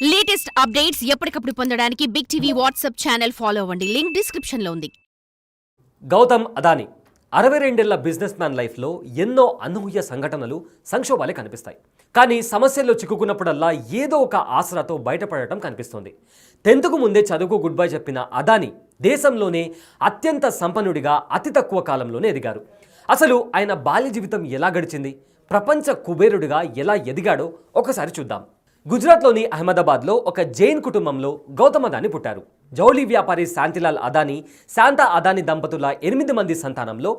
Latest updates ఎప్పటికప్పుడు పొందడానికి big TV WhatsApp channel follow అవ్వండి. లింక్ డిస్క్రిప్షన్ లో ఉంది. గౌతమ్ అదానీ 62 బిజినెస్ మ్యాన్ లైఫ్లో ఎన్నో అనూహ్య సంఘటనలు, సంక్షోభాలే కనిపిస్తాయి. కానీ సమస్యల్లో చిక్కుకున్నప్పుడల్లా ఏదో ఒక ఆసరాతో బయటపడటం కనిపిస్తుంది. 10th ముందే చదువుకు గుడ్ బై చెప్పిన అదానీ దేశంలోనే అత్యంత సంపన్నుడిగా అతి తక్కువ కాలంలోనే ఎదిగారు. అసలు ఆయన బాల్య జీవితం ఎలా గడిచింది, ప్రపంచ కుబేరుడిగా ఎలా ఎదిగాడో ఒకసారి చూద్దాం. గుజరాత్లోని అహ్మదాబాద్లో ఒక జైన్ కుటుంబంలో గౌతమ్ అదానీ పుట్టారు. జౌళి వ్యాపారి శాంతిలాల్ అదానీ, శాంతా అదానీ దంపతుల 8 మంది సంతానంలో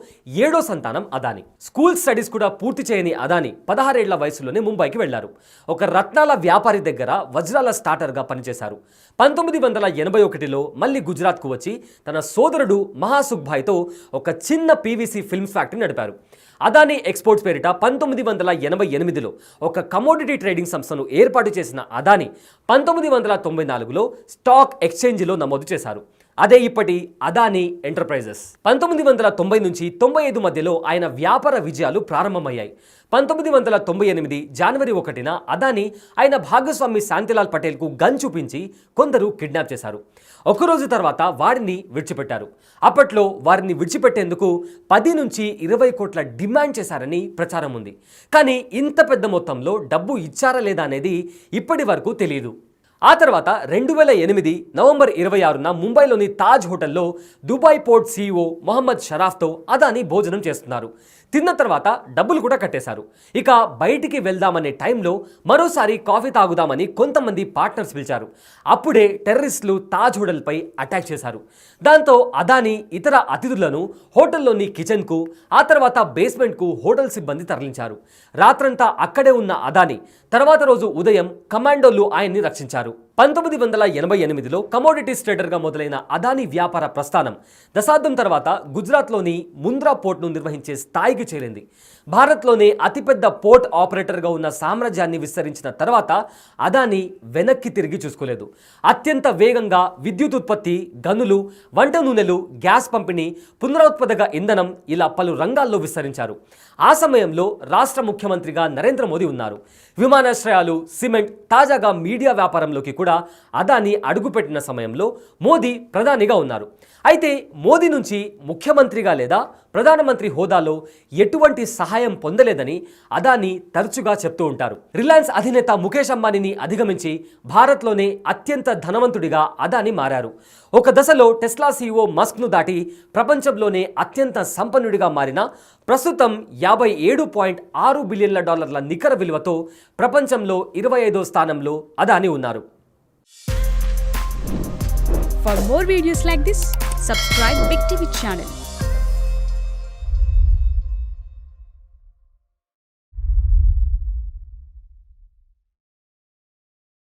7వ సంతానం అదానీ. స్కూల్ స్టడీస్ కూడా పూర్తి చేయని అదానీ 16 ఏళ్ల వయసులోనే ముంబైకి వెళ్లారు. ఒక రత్నాల వ్యాపారి దగ్గర వజ్రాల స్టార్టర్గా పనిచేశారు. 1981లో మళ్ళీ గుజరాత్కు వచ్చి తన సోదరుడు మహాసుఖ్ భాయ్తో ఒక చిన్న పీవీసీ ఫిల్మ్స్ ఫ్యాక్టరీ నడిపారు. అదానీ ఎక్స్పోర్ట్స్ పేరిట 1988లో ఒక కమోడిటీ ట్రేడింగ్ సంస్థను ఏర్పాటు చేసిన అదానీ 1994లో స్టాక్ ఎక్స్చేంజ్లో నమోదు చేశారు. అదే ఇప్పటి అదానీ ఎంటర్ప్రైజెస్. 1990 నుంచి 95 మధ్యలో ఆయన వ్యాపార విజయాలు ప్రారంభమయ్యాయి. 1998 జనవరి 1న అదానీ ఆయన భాగస్వామి శాంతిలాల్ పటేల్కు గన్ చూపించి కొందరు కిడ్నాప్ చేశారు. ఒకరోజు తర్వాత వారిని విడిచిపెట్టారు. అప్పట్లో వారిని విడిచిపెట్టేందుకు 10 నుంచి 20 కోట్ల డిమాండ్ చేశారని ప్రచారం ఉంది. కానీ ఇంత పెద్ద మొత్తంలో డబ్బు ఇచ్చారా లేదా అనేది ఇప్పటి వరకు తెలియదు. ఆ తర్వాత 2008 నవంబర్ 26న ముంబైలోని తాజ్ హోటల్లో దుబాయ్ పోర్ట్ సీఈఓ మొహమ్మద్ షరాఫ్తో అదానీ భోజనం చేస్తున్నారు. తిన్న తర్వాత డబ్బులు కూడా కట్టేశారు. ఇక బయటికి వెళ్దామనే టైంలో మరోసారి కాఫీ తాగుదామని కొంతమంది పార్ట్నర్స్ పిలిచారు. అప్పుడే టెర్రరిస్టులు తాజ్ హోటల్పై అటాక్ చేశారు. దాంతో అదానీ ఇతర అతిథులను హోటల్లోని కిచెన్కు, ఆ తర్వాత బేస్మెంట్కు హోటల్ సిబ్బంది తరలించారు. రాత్రంతా అక్కడే ఉన్న అదానీ తర్వాత రోజు ఉదయం కమాండోలు ఆయన్ని రక్షించారు. 1988లో కమోడిటీస్ ట్రేడర్గా మొదలైన అదానీ వ్యాపార ప్రస్థానం దశాబ్దం తర్వాత గుజరాత్లోని ముంద్రా పోర్ట్ను నిర్వహించే స్థాయికి చేరింది. భారత్లోనే అతిపెద్ద పోర్ట్ ఆపరేటర్గా ఉన్న సామ్రాజ్యాన్ని విస్తరించిన తర్వాత అదానీ వెనక్కి తిరిగి చూసుకోలేదు. అత్యంత వేగంగా విద్యుత్ ఉత్పత్తి, గనులు, వంట నూనెలు, గ్యాస్ పంపిణీ, పునరుత్పాదక ఇంధనం ఇలా పలు రంగాల్లో విస్తరించారు. ఆ సమయంలో రాష్ట్ర ముఖ్యమంత్రిగా నరేంద్ర మోదీ ఉన్నారు. విమానాశ్రయాలు, సిమెంట్, తాజాగా మీడియా వ్యాపారంలోకి కూడా అదానీ అడుగుపెట్టిన సమయంలో మోదీ ప్రధానిగా ఉన్నారు. అయితే మోదీ నుంచి ముఖ్యమంత్రిగా లేదా ప్రధానమంత్రి హోదాలో ఎటువంటి సహాయం పొందలేదని అదానీ తరచుగా చెప్తూ ఉంటారు. రిలయన్స్ అధినేత ముఖేష్ అంబానీని అధిగమించి భారత్లోనే అత్యంత ధనవంతుడిగా అదానీ మారారు. ఒక దశలో టెస్లా సీఈఓ మస్క్ను దాటి ప్రపంచంలోనే అత్యంత సంపన్నుడిగా మారిన ప్రస్తుతం $57.6 బిలియన్ల నికర విలువతో ప్రపంచంలో 25వ స్థానంలో అదానీ ఉన్నారు. For more videos like this, subscribe Big TV channel.